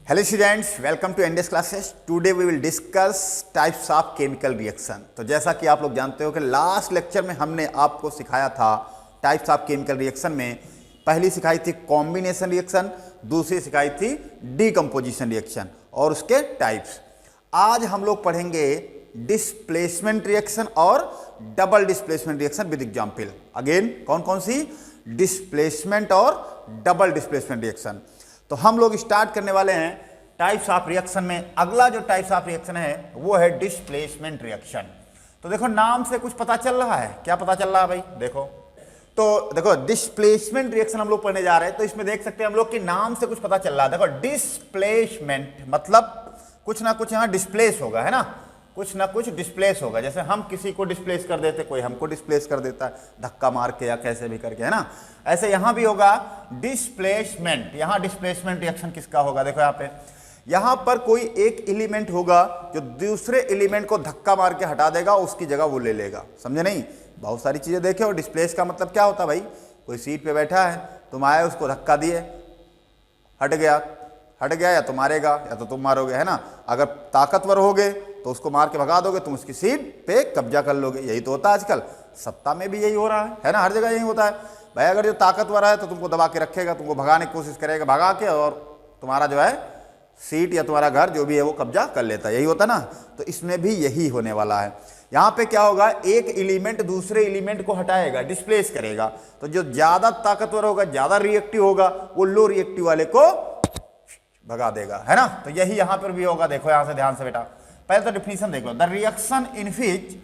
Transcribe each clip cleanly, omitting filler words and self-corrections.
Hello students, welcome to NDS classes. Today we will discuss types of chemical reaction. तो जैसा कि आप लोग जानते हो कि लास्ट लेक्चर में हमने आपको सिखाया था टाइप्स ऑफ केमिकल रिएक्शन में पहली सिखाई थी कॉम्बिनेशन रिएक्शन, दूसरी सिखाई थी डीकम्पोजिशन रिएक्शन और उसके टाइप्स। आज हम लोग पढ़ेंगे डिस्प्लेसमेंट रिएक्शन और double displacement reaction with example. Again कौन कौन सी? डिस्प्लेसमेंट और डबल डिस्प्लेसमेंट रिएक्शन। तो हम लोग स्टार्ट करने वाले हैं टाइप्स ऑफ रिएक्शन में। अगला जो टाइप्स ऑफ रिएक्शन है वो है डिस्प्लेसमेंट रिएक्शन। तो देखो नाम से कुछ पता चल रहा है, क्या पता चल रहा है भाई? देखो तो देखो डिस्प्लेसमेंट रिएक्शन हम लोग पढ़ने जा रहे हैं, तो इसमें देख सकते हैं हम लोग कि नाम से कुछ पता चल रहा है। देखो डिस्प्लेसमेंट मतलब कुछ ना कुछ यहाँ डिस्प्लेस होगा, है ना, कुछ ना कुछ डिस्प्लेस होगा। जैसे हम किसी को डिस्प्लेस कर देते, कोई हमको डिस्प्लेस कर देता है धक्का मार के या कैसे भी करके, है ना। ऐसे यहां भी होगा डिस्प्लेसमेंट। यहां डिस्प्लेसमेंट रिएक्शन किसका होगा? देखो यहां पे, यहां पर कोई एक एलिमेंट होगा जो दूसरे एलिमेंट को धक्का मार के हटा देगा, उसकी जगह वो ले लेगा। समझे नहीं? बहुत सारी चीजें देखे हो। डिस्प्लेस का मतलब क्या होता है भाई? कोई सीट पे बैठा है, तुम आए उसको धक्का दिए, हट गया या तो मारेगा या तो तुम मारोगे, है ना। अगर ताकतवर होगे तो उसको मार के भगा दोगे, तुम उसकी सीट पे कब्जा कर लोगे। यही तो होता है आजकल, सत्ता में भी यही हो रहा है ना, हर जगह यही होता है भाई। अगर जो ताकतवर है तो तुमको दबा के रखेगा, तुमको भगाने की कोशिश करेगा, भगा के और तुम्हारा जो है सीट या तुम्हारा घर जो भी है वो कब्जा कर लेता है। यही होता है ना। तो इसमें भी यही होने वाला है। यहाँ पे क्या होगा, एक एलिमेंट दूसरे एलिमेंट को हटाएगा, डिस्प्लेस करेगा। तो जो ज्यादा ताकतवर होगा, ज्यादा रिएक्टिव होगा, वो लो रिएक्टिव वाले को भगा देगा, है ना। तो यही यहां पर भी होगा। देखो यहां से ध्यान से बेटा, पहले तो डिफिनीशन देख लो। The reaction in which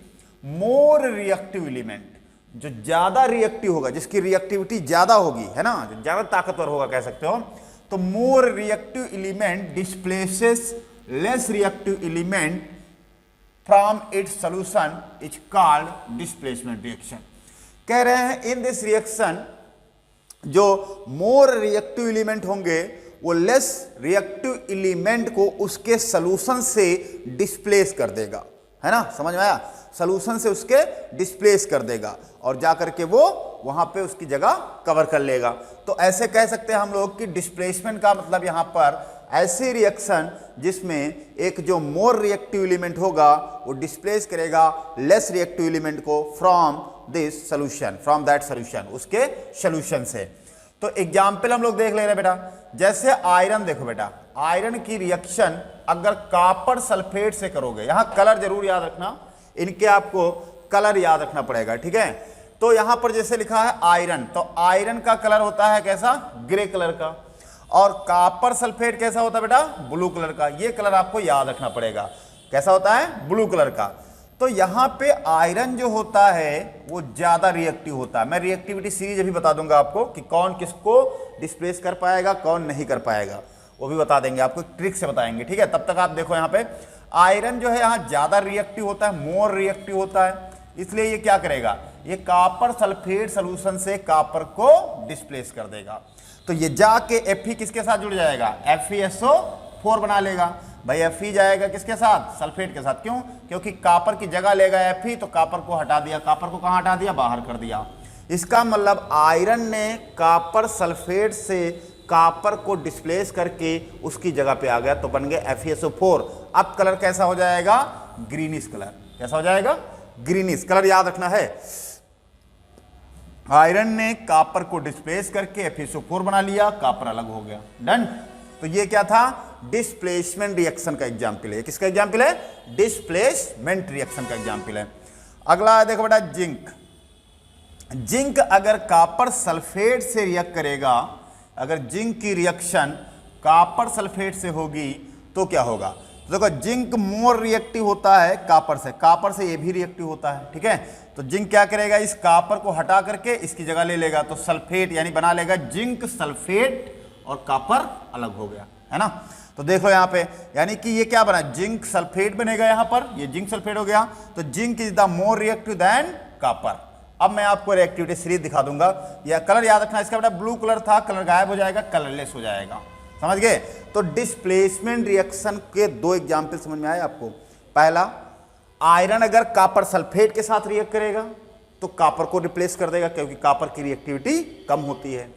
more reactive element, जो ज्यादा रिएक्टिव होगा, जिसकी रिएक्टिविटी ज्यादा होगी, है ना, जो ज्यादा ताकतवर होगा कह सकते हो, तो मोर reactive element displaces less reactive element from its solution is called displacement reaction. कह रहे हैं इन दिस रिएक्शन जो मोर रिएक्टिव एलिमेंट होंगे वो लेस रिएक्टिव एलिमेंट को उसके सॉल्यूशन से डिस्प्लेस कर देगा, है ना। समझ में आया? सॉल्यूशन से उसके डिस्प्लेस कर देगा और जाकर के वो वहां पे उसकी जगह कवर कर लेगा। तो ऐसे कह सकते हैं हम लोग कि डिस्प्लेसमेंट का मतलब यहां पर ऐसी रिएक्शन जिसमें एक जो मोर रिएक्टिव एलिमेंट होगा वो डिस्प्लेस करेगा लेस रिएक्टिव एलिमेंट को from this solution, from that solution, उसके सॉल्यूशन से। तो एग्जाम्पल हम लोग देख ले रहे हैं बेटा। जैसे आयरन, देखो बेटा, आयरन की रिएक्शन अगर कॉपर सल्फेट से करोगे, यहां कलर जरूर याद रखना, इनके आपको कलर याद रखना पड़ेगा, ठीक है। तो यहां पर जैसे लिखा है आयरन, तो आयरन का कलर होता है कैसा? ग्रे कलर का। और कॉपर सल्फेट कैसा होता है बेटा? ब्लू कलर का। ये कलर आपको याद रखना पड़ेगा। कैसा होता है? ब्लू कलर का। तो यहां पे आयरन जो होता है वो ज्यादा रिएक्टिव होता है। मैं रिएक्टिविटी सीरीज अभी बता दूंगा आपको कि कौन किसको डिस्प्लेस कर पाएगा, कौन नहीं कर पाएगा, वो भी बता देंगे आपको, ट्रिक से बताएंगे, ठीक है। तब तक आप देखो यहाँ पे आयरन जो है यहाँ ज्यादा रिएक्टिव होता है, मोर रिएक्टिव होता है, इसलिए ये क्या करेगा, ये कॉपर सल्फेट सोल्यूशन से कॉपर को डिस्प्लेस कर देगा। तो ये जाके Fe किसके साथ जुड़ जाएगा? FeSO4 बना लेगा। भाई Fe जाएगा किसके साथ? सल्फेट के साथ। क्यों? क्योंकि कॉपर की जगह लेगा Fe, तो कॉपर को हटा दिया। कॉपर को कहां हटा दिया? बाहर कर दिया। इसका मतलब आयरन ने कॉपर सल्फेट से कॉपर को डिस्प्लेस करके उसकी जगह पे आ गया, तो बन गया FeSO4। अब कलर कैसा हो जाएगा? Greenish colour. कैसा हो जाएगा? Greenish colour. याद रखना है, आयरन ने कॉपर को डिस्प्लेस करके FeSO4 बना लिया, कॉपर अलग हो गया। डन। तो ये क्या था? डिस्प्लेसमेंट रिएक्शन का एग्जाम्पल है। किसका एग्जाम्पल है? डिस्प्लेसमेंट रिएक्शन का एग्जाम्पल है। अगला देखो बेटा जिंक। जिंक अगर कॉपर सल्फेट से रिएक्ट करेगा, अगर जिंक की रिएक्शन कॉपर सल्फेट से होगी तो क्या होगा? तो देखो जिंक मोर रिएक्टिव होता है कॉपर से ये भी रिएक्टिव होता है, ठीक है। तो जिंक क्या करेगा? इस कॉपर को हटा करके इसकी जगह ले लेगा, तो सल्फेट यानी बना लेगा जिंक सल्फेट और कॉपर अलग हो गया, है ना। तो देखो यहाँ पे यानी कि ये क्या बना? जिंक सल्फेट बनेगा यहाँ पर, ये जिंक सल्फेट हो गया। तो zinc is the more reactive than copper. अब मैं आपको रिएक्टिविटी सीरीज दिखा दूंगा। या कलर याद रखना, इसका बेटा ब्लू कलर था, कलर गायब हो जाएगा, कलरलेस हो जाएगा। समझ गए? तो डिस्प्लेसमेंट रिएक्शन के दो एग्जाम्पल समझ में आए आपको। पहला, आयरन अगर कॉपर सल्फेट के साथ रिएक्ट करेगा तो कॉपर को रिप्लेस कर देगा, क्योंकि कॉपर की रिएक्टिविटी कम होती है।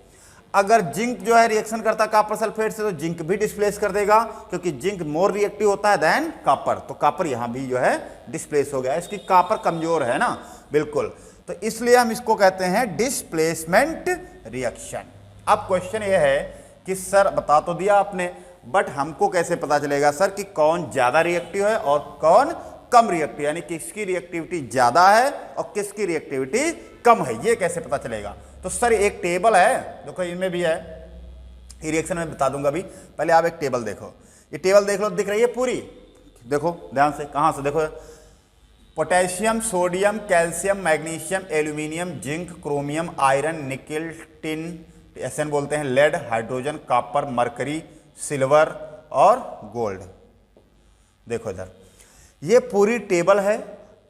अगर जिंक जो है रिएक्शन करता है कॉपर सल्फेट से तो जिंक भी डिस्प्लेस कर देगा, क्योंकि जिंक मोर रिएक्टिव होता है देन कॉपर, तो कॉपर यहां भी जो है डिस्प्लेस हो गया, इसकी कॉपर कमजोर है ना, बिल्कुल, तो इसलिए हम इसको कहते हैं डिस्प्लेसमेंट रिएक्शन। अब क्वेश्चन ये है कि सर बता तो दिया आपने, बट हमको कैसे पता चलेगा सर कि कौन ज्यादा रिएक्टिव है और कौन कम रिएक्टिव, यानी किसकी रिएक्टिविटी ज्यादा है और किसकी रिएक्टिविटी कम है, ये कैसे पता चलेगा? तो सर एक टेबल है, देखो इनमें भी है, ये रिएक्शन में बता दूंगा अभी, पहले आप एक टेबल देखो, ये टेबल देख लो, दिख रही है पूरी, देखो ध्यान से, कहां से देखो, potassium, sodium, calcium, magnesium, aluminium, zinc, chromium, iron, nickel, tin, SN बोलते हैं, lead, hydrogen, copper, mercury, silver और गोल्ड। देखो इधर ये पूरी टेबल है,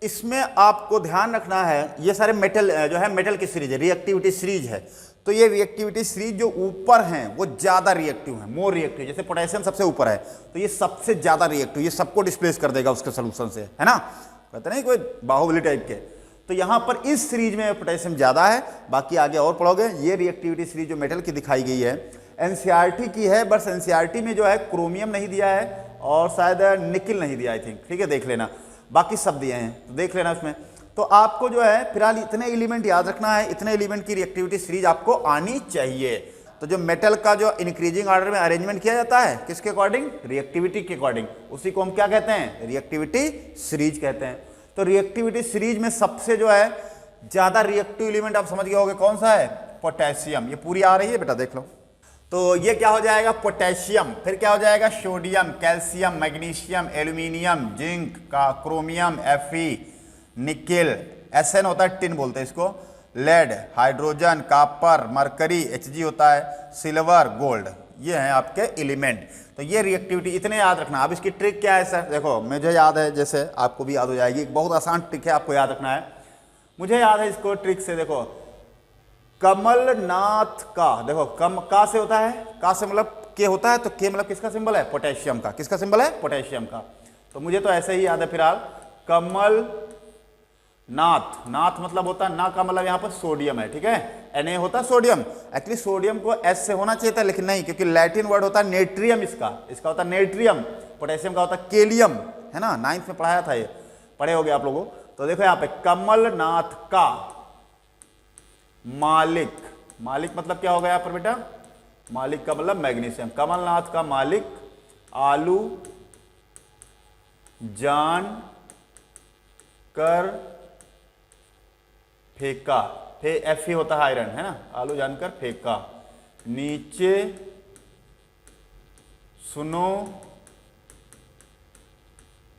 इसमें आपको ध्यान रखना है ये सारे मेटल जो है मेटल की सीरीज है, रिएक्टिविटी सीरीज है, तो ये रिएक्टिविटी सीरीज जो ऊपर हैं वो ज्यादा रिएक्टिव है, मोर रिएक्टिव, जैसे पोटेशियम सबसे ऊपर है तो ये सबसे ज्यादा रिएक्टिव, ये सबको डिस्प्लेस कर देगा उसके सोल्यूशन से, है ना, कहते नहीं कोई बाहुबली टाइप के, तो यहां पर इस सीरीज में पोटेशियम ज्यादा है, बाकी आगे और पढ़ोगे। ये रिएक्टिविटी सीरीज जो मेटल की दिखाई गई है एनसीईआरटी की है, बस एनसीईआरटी में जो है क्रोमियम नहीं दिया है और शायद निकिल नहीं दिया, आई थिंक, ठीक है, देख लेना, बाकी सब दिए हैं तो देख लेना उसमें। तो आपको जो है फिलहाल इतने एलिमेंट याद रखना है, इतने एलिमेंट की रिएक्टिविटी सीरीज आपको आनी चाहिए। तो जो मेटल का जो इंक्रीजिंग ऑर्डर में अरेंजमेंट किया जाता है किसके अकॉर्डिंग, रिएक्टिविटी के अकॉर्डिंग, उसी को हम क्या कहते हैं, रिएक्टिविटी सीरीज कहते हैं। तो रिएक्टिविटी सीरीज में सबसे जो है ज्यादा रिएक्टिव एलिमेंट आप समझ गए होंगे कौन सा है, पोटेशियम, ये पूरी आ रही है बेटा देख लो, तो ये क्या हो जाएगा पोटेशियम, फिर क्या हो जाएगा sodium, calcium, magnesium, aluminium, zinc का, क्रोमियम, Fe, निकेल, एसएन होता है टिन बोलते हैं इसको, lead, hydrogen, copper, mercury, Hg होता है, सिल्वर, गोल्ड, ये हैं आपके एलिमेंट। तो ये रिएक्टिविटी इतने याद रखना। अब इसकी ट्रिक क्या है सर, देखो मुझे याद है, जैसे आपको भी याद हो जाएगी, बहुत आसान ट्रिक है, आपको याद रखना है, मुझे याद है इसको ट्रिक से, देखो कमलनाथ का, देखो कम का से होता है, का से मतलब के होता है, तो के मतलब किसका सिंबल है, पोटेशियम का, किसका सिंबल है, पोटेशियम का, तो मुझे तो ऐसे ही याद है फिलहाल, कमल नाथ, नाथ मतलब होता है, ना का मतलब यहां पर सोडियम है, ठीक है, Na होता है सोडियम, एक्चुअली सोडियम को एस से होना चाहिए था लेकिन नहीं, क्योंकि लैटिन वर्ड होता है नेट्रियम, इसका होता है नेट्रियम, पोटेशियम का होता है केलियम, है ना, 9th में पढ़ाया था, ये पढ़े हो गए आप लोगों। तो देखो यहाँ पे कमलनाथ का मालिक, मालिक मतलब क्या होगा यहाँ पर बेटा, मालिक का मतलब मैग्नीशियम, कमलनाथ का मालिक आलू जान कर फेंका, Fe होता है आयरन, है ना, आलू जानकर फेंका, नीचे सुनो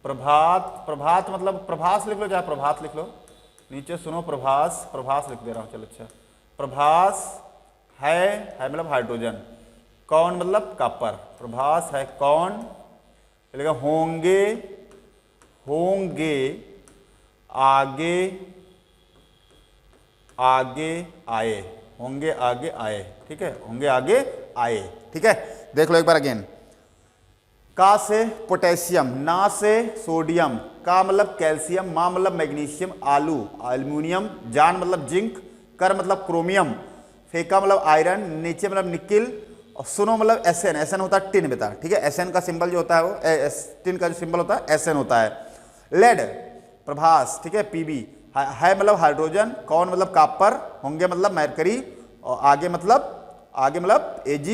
प्रभात, प्रभात मतलब प्रभास लिख लो, चाहे प्रभात लिख लो, नीचे सुनो प्रभास, प्रभास लिख दे रहा हूं, चलो अच्छा, प्रभास है मतलब हाइड्रोजन, कौन मतलब कॉपर, प्रभास है कौन, चलेगा होंगे, होंगे आगे आगे आए, होंगे आगे आए, ठीक है, होंगे आगे आए, ठीक है, देख लो एक बार अगेन, का से पोटेशियम, ना से सोडियम, का मतलब कैल्शियम, मा मतलब मैग्नीशियम, आलू एल्यूमिनियम, जान मतलब जिंक, कर मतलब क्रोमियम, फेंका मतलब आयरन, नीचे मतलब निकिल, और सुनो मतलब एसएन, एसएन होता है टिन बेटा, ठीक है, एसएन का सिंबल जो होता है वो टिन का जो सिंबल होता है एसएन होता है, लेड प्रभास, ठीक है, पीबी है मतलब हाइड्रोजन, कौन मतलब कॉपर, होंगे मतलब मरकरी, और आगे मतलब Ag,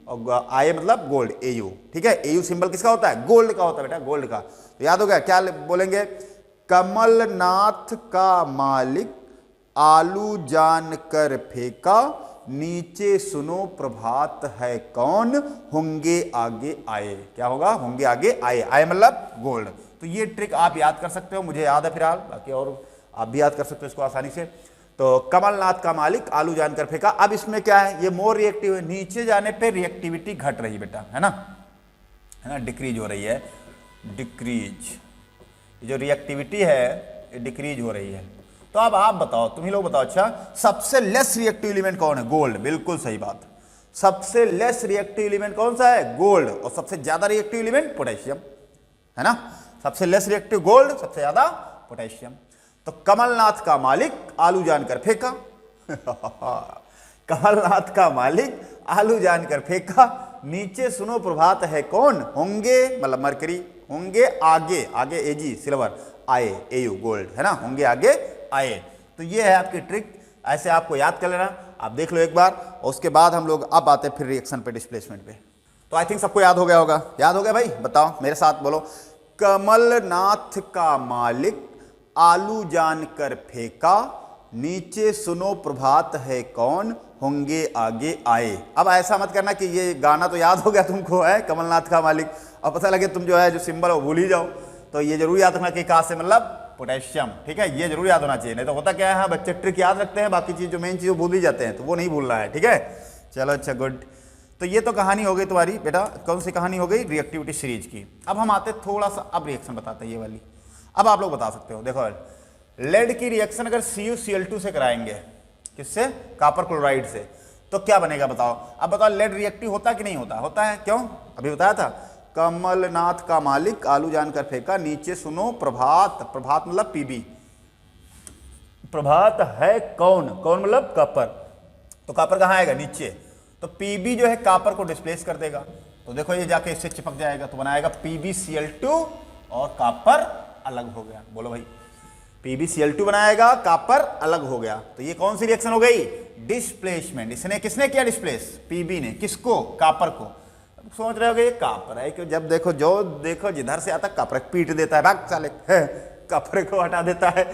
और आए मतलब गोल्ड, Au, ठीक है, Au सिंबल किसका होता है, गोल्ड का होता है बेटा, गोल्ड का। तो याद हो गया, क्या बोलेंगे, कमलनाथ का मालिक आलू जान कर फेंका, नीचे सुनो प्रभात है कौन, होंगे आगे आए, क्या होगा, होंगे आगे आए, आए मतलब गोल्ड। तो ये ट्रिक आप याद कर सकते हो, मुझे याद है फिलहाल, बाकी और आप भी याद कर सकते हो इसको आसानी से। तो कमलनाथ का मालिक आलू जानकर फेंका, अब इसमें क्या है, ये मोर रिएक्टिव है, नीचे जाने पे रिएक्टिविटी घट रही बेटा, है ना, डिक्रीज हो रही है, डिक्रीज, जो रिएक्टिविटी है ये डिक्रीज हो रही है। तो अब आप बताओ, तुम ही लोग बताओ, अच्छा सबसे लेस रिएक्टिव एलिमेंट कौन है, गोल्ड, बिल्कुल सही बात, सबसे लेस रिएक्टिव एलिमेंट कौन सा है, गोल्ड, और सबसे ज्यादा रिएक्टिव एलिमेंट पोटेशियम, है ना, सबसे लेस रिएक्टिव गोल्ड, सबसे ज्यादा पोटेशियम। तो कमलनाथ का मालिक आलू जानकर फेंका कमलनाथ का मालिक आलू जानकर फेंका, नीचे सुनो प्रभात है कौन, होंगे मतलब मरकरी, होंगे आगे, आगे एजी सिल्वर, आए एयू गोल्ड, है ना, होंगे आगे आए। तो ये है आपकी ट्रिक, ऐसे आपको याद कर लेना, आप देख लो एक बार, और उसके बाद हम लोग अब आते हैं फिर रिएक्शन पे, डिस्प्लेसमेंट पे। तो आई थिंक सबको याद हो गया होगा, याद हो गया भाई, बताओ मेरे साथ बोलो, कमलनाथ का मालिक आलू जानकर फेंका, नीचे सुनो प्रभात है कौन, होंगे आगे आए। अब ऐसा मत करना कि ये गाना तो याद हो गया तुमको है, कमलनाथ का मालिक, और पता लगे तुम जो है जो सिंबल है वो भूल ही जाओ। तो ये जरूर याद रखना कि कहाँ से, मतलब पोटेशियम, ठीक है, ये जरूर याद होना चाहिए, नहीं तो होता क्या है, हाँ बच्चे ट्रिक याद रखते हैं, बाकी चीज जो मेन चीज वो भूल ही जाते हैं, तो वो नहीं भूलना है, ठीक है। चलो अच्छा गुड। तो ये तो कहानी हो गई तुम्हारी बेटा, कौन सी कहानी हो गई, रिएक्टिविटी सीरीज की। अब हम आते थोड़ा सा, अब रिएक्शन बताते हैं ये वाली। अब आप लोग बता सकते हो, देखो लेड की रिएक्शन अगर CuCl2 से कराएंगे, किससे, कॉपर क्लोराइड से, तो क्या बनेगा बताओ। अब बताओ लेड रिएक्टिव होता कि नहीं होता, होता है, क्यों, अभी बताया था, कमलनाथ का मालिक आलू जानकर फेंका, नीचे सुनो प्रभात, प्रभात मतलब पीबी, प्रभात है कौन, कौन मतलब कॉपर, तो कॉपर कहाँ आएगा, नीचे, तो पीबी जो है कॉपर को डिस्प्लेस कर देगा, तो देखो ये जाके इससे चिपक जाएगा, तो बनाएगा PbCl2 और कॉपर अलग हो गया। बोलो भाई, PbCl2 बनाएगा, कॉपर अलग हो गया, तो ये कौन सी रिएक्शन हो गई, डिस्प्लेसमेंट। इसने किसने किया डिस्प्लेस, पीबी ने, किसको, कॉपर को। सोच रहे हो ये कॉपर है, कि जब देखो जो देखो जिधर से आता कॉपर पीट देता है, भाग साले, कॉपर को हटा देता है।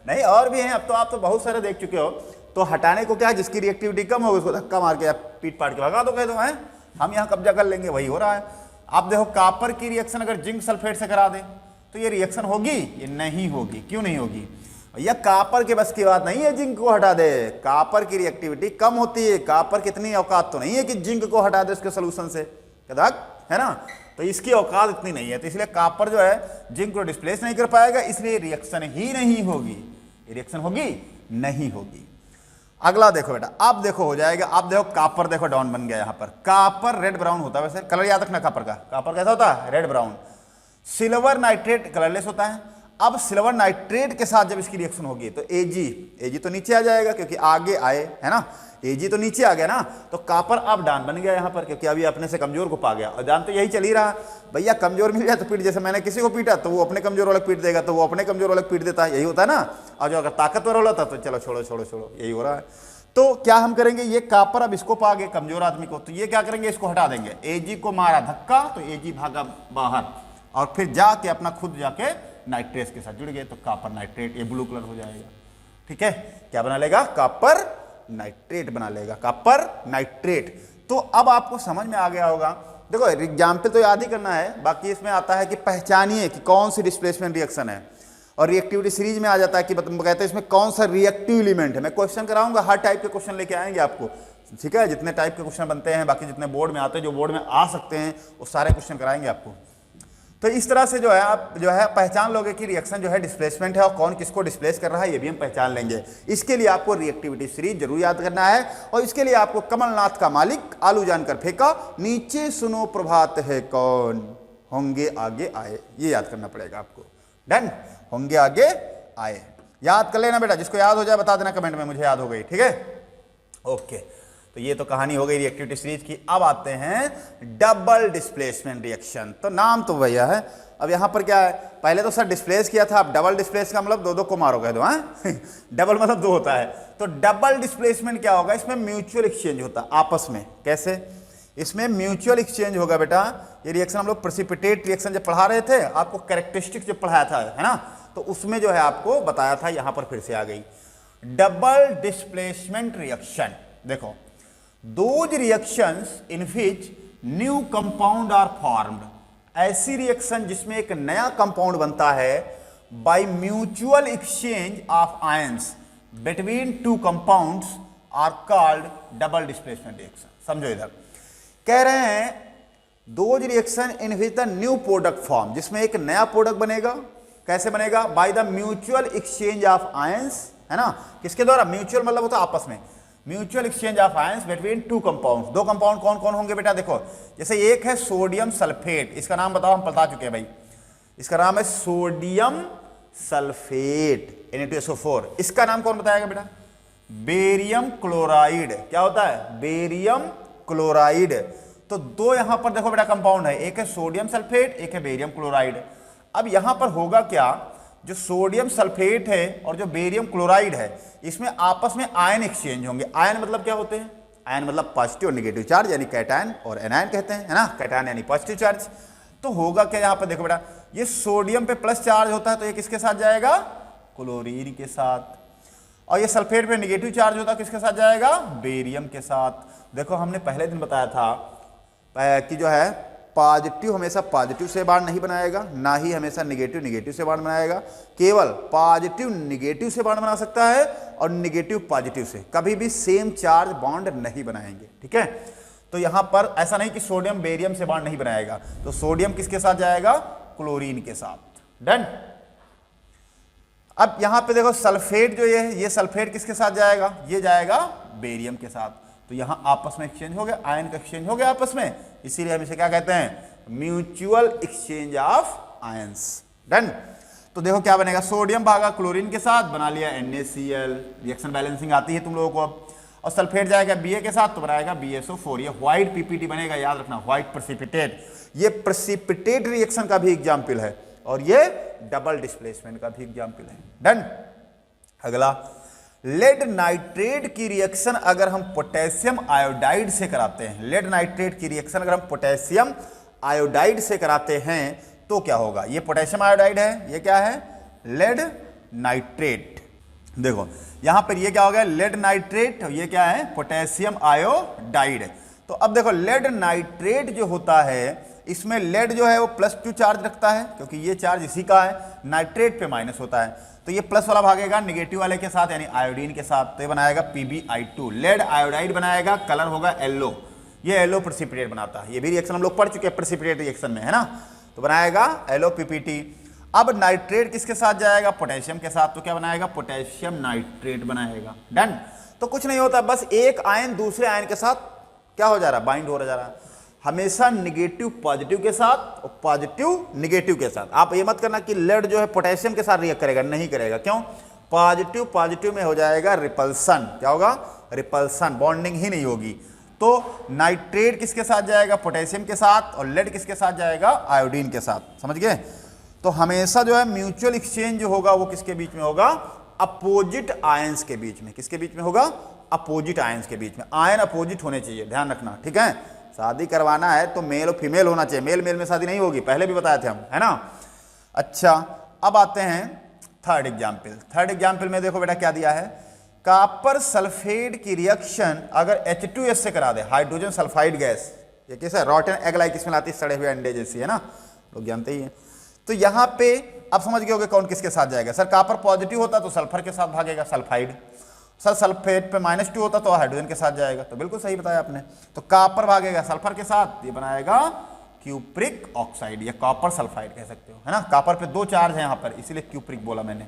नहीं और भी हैं, अब तो आप तो बहुत सारे देख चुके हो। तो हटाने को क्या है, जिसकी रिएक्टिविटी कम होगी उसको धक्का मार के पीट पाट के भगा दो, कह दो है हम यहाँ कब्जा कर लेंगे, वही हो रहा है। आप देखो कॉपर की रिएक्शन अगर जिंक सल्फेट से करा दें तो ये रिएक्शन होगी, ये नहीं होगी, क्यों नहीं होगी, यह कॉपर के बस की बात नहीं है जिंक को हटा दे, कॉपर की रिएक्टिविटी कम होती है, कॉपर कितनी औकात तो नहीं है कि जिंक को हटा दे उसके सोल्यूशन से, है ना, तो इसकी औकात इतनी नहीं है, तो इसलिए कॉपर जो है जिंक को डिस्प्लेस नहीं कर पाएगा, इसलिए रिएक्शन ही नहीं होगी, रिएक्शन होगी नहीं होगी। अगला देखो बेटा, अब देखो हो जाएगा, अब देखो कॉपर देखो डाउन बन गया, यहां पर कॉपर रेड ब्राउन होता है, वैसे कलर याद रखना कॉपर का, कॉपर कैसा होता है, red brown. Silver nitrate colourless होता है। अब सिल्वर नाइट्रेट के साथ जब इसकी रिएक्शन होगी तो एजी तो नीचे आ जाएगा, क्योंकि आगे आए, है ना, एजी तो नीचे आ गया ना, तो कॉपर अब डाउन बन गया यहां पर, क्योंकि अभी अपने से कमजोर को पा गया, और डाउन तो यही चल ही रहा, भैया कमजोर मिल जाए तो पीट, जैसे मैंने किसी को पीटा तो वो अपने कमजोर वाले पीट देगा, तो वो अपने कमजोर वाले पीट देता है, यही होता है ना। और जो अगर ताकतवर वाला था तो चलो छोड़ो छोड़ो छोड़ो, यही हो रहा है। तो क्या हम करेंगे, ये कॉपर अब इसको पा गए कमजोर आदमी को, तो ये क्या करेंगे, इसको हटा देंगे, एजी को मारा धक्का तो एजी भागा बाहर, और फिर जाके अपना खुद जाके नाइट्रेट के साथ जुड़ गए, तो कॉपर नाइट्रेट, ये ब्लू कलर हो जाएगा, ठीक है, क्या बना लेगा, कॉपर नाइट्रेट बना लेगा, कॉपर नाइट्रेट। तो अब आपको समझ में आ गया होगा। देखो एग्जाम्पल तो याद ही करना है, बाकी इसमें आता है कि पहचानिए कि कौन सी डिस्प्लेसमेंट रिएक्शन है, और रिएक्टिविटी सीरीज में आ जाता है कि कहते हैं इसमें कौन सा रिएक्टिव एलिमेंट है। मैं क्वेश्चन कराऊंगा, हर टाइप के क्वेश्चन लेके आएंगे आपको, ठीक है, जितने टाइप के क्वेश्चन बनते हैं, बाकी जितने बोर्ड में आते हैं, जो बोर्ड में आ सकते हैं, वो सारे क्वेश्चन कराएंगे आपको। तो इस तरह से जो है आप जो है पहचान लोगे कि रिएक्शन जो है डिस्प्लेसमेंट है, और कौन किसको डिस्प्लेस कर रहा है ये भी हम पहचान लेंगे। इसके लिए आपको रिएक्टिविटी सीरीज जरूर याद करना है, और इसके लिए आपको कमलनाथ का मालिक आलू जानकर फेंका, नीचे सुनो प्रभात है कौन, होंगे आगे आए, ये याद करना पड़ेगा आपको। डन, होंगे आगे आए, याद कर लेना बेटा, जिसको याद हो जाए बता देना कमेंट में, मुझे याद हो गई, ठीक है, ओके। तो ये तो कहानी हो गई रिएक्टिविटी सीरीज की। अब आते हैं डबल डिस्प्लेसमेंट रिएक्शन। तो नाम तो भैया है, अब यहां पर क्या है, पहले तो सर डिस्प्लेस किया था, अब डबल डिस्प्लेस का मतलब दो को मारो कह दो, डबल मतलब दो होता है। तो डबल डिस्प्लेसमेंट क्या होगा, इसमें म्यूचुअल एक्सचेंज होता है आपस में, कैसे, इसमें म्यूचुअल एक्सचेंज होगा बेटा। ये रिएक्शन हम लोग प्रेसिपिटेट रिएक्शन जब पढ़ा रहे थे, आपको कैरेक्टरिस्टिक्स जब पढ़ाया था, है ना, तो उसमें जो है आपको बताया था, यहां पर फिर से आ गई डबल डिस्प्लेसमेंट रिएक्शन। देखो, those reactions in which new compound are formed, ऐसी रिएक्शन जिसमें एक नया कंपाउंड बनता है by mutual exchange of ions between two compounds are called double displacement reaction. समझो इधर कह रहे हैं those reaction in which the new product form, जिसमें एक नया प्रोडक्ट बनेगा, कैसे बनेगा, by the mutual exchange of ions, है ना, किसके द्वारा, म्यूचुअल मतलब होता है आपस में, mutual exchange of ions between two compounds. दो कंपाउंड कौन कौन होंगे बेटा, देखो, जैसे एक है सोडियम सल्फेट, इसका नाम बताओ, हम बता चुके हैं भाई, इसका नाम है सोडियम सल्फेट Na2SO4, इसका नाम कौन बताएगा बेटा, बेरियम क्लोराइड, क्या होता है, बेरियम क्लोराइड। तो दो यहां पर देखो बेटा कंपाउंड है, एक है सोडियम सल्फेट, एक है बेरियम क्लोराइड। अब यहां पर होगा क्या, जो सोडियम सल्फेट है और जो बेरियम क्लोराइड है, इसमें आपस में आयन एक्सचेंज होंगे। आयन मतलब क्या होते हैं, आयन मतलब पॉजिटिव और नेगेटिव चार्ज, यानी कैटायन और एनायन कहते हैं, है ना। कैटायन यानी पॉजिटिव चार्ज। तो होगा क्या, यहां पर देखो बेटा, ये सोडियम पे प्लस चार्ज होता है तो ये किसके साथ जाएगा, क्लोरीन के साथ। और ये सल्फेट पे नेगेटिव चार्ज होता है, किसके साथ जाएगा, बेरियम के साथ। देखो हमने पहले दिन बताया था कि जो है पॉजिटिव हमेशा पॉजिटिव से बॉन्ड नहीं बनाएगा, ना ही हमेशा नेगेटिव नेगेटिव से बॉन्ड बनाएगा। केवल पॉजिटिव नेगेटिव से बॉन्ड बना सकता है और नेगेटिव पॉजिटिव से, कभी भी सेम चार्ज बॉन्ड नहीं बनाएंगे, ठीक है। तो यहां पर ऐसा नहीं कि सोडियम बेरियम से बॉन्ड नहीं बनाएगा, तो सोडियम किसके साथ जाएगा, क्लोरीन के साथ। डन। अब यहां पे देखो सल्फेट जो ये सल्फेट किसके साथ जाएगा, ये जाएगा बेरियम के साथ। तो यहां आपस में एक्सचेंज हो गया, आयन का एक्सचेंज हो गया आपस में, इसीलिए हम इसे क्या कहते हैं, mutual exchange of ions. Done. तो देखो क्या बनेगा, सोडियम भागा क्लोरीन के साथ, बना लिया NaCl, रिएक्शन बैलेंसिंग आती है तुम लोगों को अब। और सल्फेट जाएगा Ba के साथ तो बनाएगा BSO4, ये व्हाइट पीपीटी बनेगा, याद रखना, व्हाइट प्रेसिपिटेट। ये प्रेसिपिटेट रिएक्शन का भी एग्जाम्पल है और ये डबल डिस्प्लेसमेंट का भी एग्जाम्पल है। डन। अगला, लेड नाइट्रेट की रिएक्शन अगर हम पोटेशियम आयोडाइड से कराते हैं, लेड नाइट्रेट की रिएक्शन अगर हम पोटेशियम आयोडाइड से कराते हैं तो क्या होगा, ये पोटेशियम आयोडाइड है, ये क्या है, लेड नाइट्रेट। देखो यहां पर ये क्या हो गया, लेड नाइट्रेट, ये क्या है, पोटेशियम आयोडाइड। तो अब देखो लेड नाइट्रेट जो होता है, इसमें लेड जो है वो +2 चार्ज रखता है, क्योंकि ये चार्ज इसी का है, नाइट्रेट पे माइनस होता है, तो ये प्लस वाला भागेगा नेगेटिव वाले के साथ, यानी आयोडीन के साथ, तो ये बनाएगा PbI2, लेड आयोडाइड बनाएगा, कलर होगा येलो, ये येलो प्रेसिपिटेट बनाता है। ये भी रिएक्शन हम लोग पढ़ चुके हैं प्रेसिपिटेट रिएक्शन में, है ना। तो बनाएगा येलो PPT। अब नाइट्रेट किसके साथ जाएगा, पोटेशियम के साथ, तो क्या बनाएगा, पोटेशियम नाइट्रेट बनाएगा। डन। तो कुछ नहीं होता, बस एक आयन दूसरे आयन के साथ क्या हो जा रहा है, बाइंड हो जा रहा है, हमेशा निगेटिव पॉजिटिव के साथ और पॉजिटिव निगेटिव के साथ। आप ये मत करना कि लेड जो है पोटेशियम के साथ रिएक्ट करेगा, नहीं करेगा। क्यों, पॉजिटिव पॉजिटिव में हो जाएगा रिपल्सन, क्या होगा, रिपल्सन, बॉन्डिंग ही नहीं होगी। तो नाइट्रेट किसके साथ जाएगा, पोटेशियम के साथ, और लेड किसके साथ जाएगा, आयोडीन के साथ। समझ गए। तो हमेशा जो है म्यूचुअल एक्सचेंज जो होगा वो किसके बीच में होगा, अपोजिट आयंस के बीच में। किसके बीच में होगा, अपोजिट आयंस के बीच में। आयन अपोजिट होने चाहिए, ध्यान रखना, ठीक है। शादी करवाना है तो मेल और फीमेल होना चाहिए, मेल मेल में शादी नहीं होगी, पहले भी बताए थे हम, है ना। अच्छा, अब आते हैं थर्ड एग्जाम्पल। थर्ड एग्जाम्पल में देखो बेटा क्या दिया है, कॉपर सल्फेट की रिएक्शन अगर H2S से करा दे, हाइड्रोजन सल्फाइड गैस, ये कैसा रॉटन एग लाइक इसमें लाती है, सड़े हुए अंडे जैसी, है ना, लोग जानते ही हैं। तो यहां पे अब समझ गए होगे कौन किसके साथ जाएगा। सर कॉपर पॉजिटिव होता तो सल्फर के साथ भागेगा, सल्फाइड। सर सल्फेट पे -2 होता तो हाइड्रोजन के साथ जाएगा, तो बिल्कुल सही बताया आपने। तो कॉपर भागेगा सल्फर के साथ, ये बनाएगा क्यूप्रिक ऑक्साइड, या कॉपर सल्फाइड कह सकते हो, है ना। कॉपर पे 2 चार्ज है यहां पर, इसीलिए क्यूप्रिक बोला मैंने,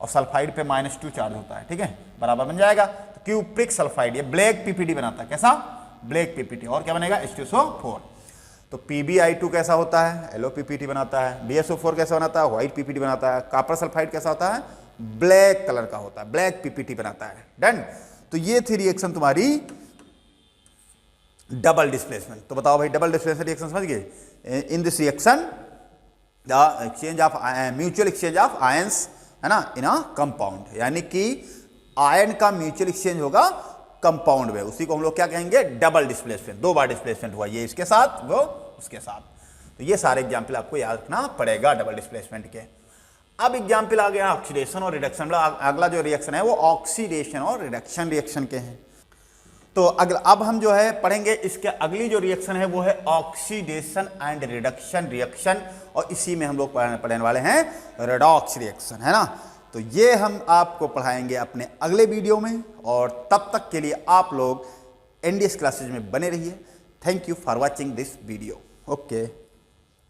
और सल्फाइड पे -2 चार्ज होता है, ठीक है, बराबर बन जाएगा। तो क्यूप्रिक सल्फाइड, ये ब्लैक PPT बनाता है, कैसा, ब्लैक PPT। और क्या बनेगा, H2SO4। तो PbI2 कैसा होता है, येलो PPT बनाता है। BSO4 कैसा बनाता है, व्हाइट PPT बनाता है। कॉपर सल्फाइड कैसा होता है, ब्लैक कलर का होता है, ब्लैक PPT बनाता है। डन। तो ये थी रिएक्शन तुम्हारी डबल डिस्प्लेसमेंट। तो बताओ भाई, डबल डिस्प्लेसमेंट रिएक्शन समझ गए। In this reaction the exchange of mutual exchange of ions, है ना, इन अ कंपाउंड, यानी कि आयन का म्यूचुअल एक्सचेंज होगा कंपाउंड में, उसी को हम लोग क्या कहेंगे, डबल डिस्प्लेसमेंट। 2 बार डिस्प्लेसमेंट हुआ, ये इसके साथ वो उसके साथ। तो ये सारे एग्जाम्पल आपको याद रखना पड़ेगा डबल डिस्प्लेसमेंट के। अब एग्जाम्पल आ गया ऑक्सीडेशन और रिडक्शन। अगला जो रिएक्शन है वो ऑक्सीडेशन और रिडक्शन रिएक्शन के हैं। तो अब हम जो है पढ़ेंगे, इसके अगली जो रिएक्शन है वो है ऑक्सीडेशन एंड रिडक्शन रिएक्शन, और इसी में हम लोग पढ़ने वाले हैं रेडॉक्स रिएक्शन, है ना। तो ये हम आपको पढ़ाएंगे अपने अगले वीडियो में, और तब तक के लिए आप लोग NDS क्लासेज में बने रहिए। Thank you for watching this video. Okay.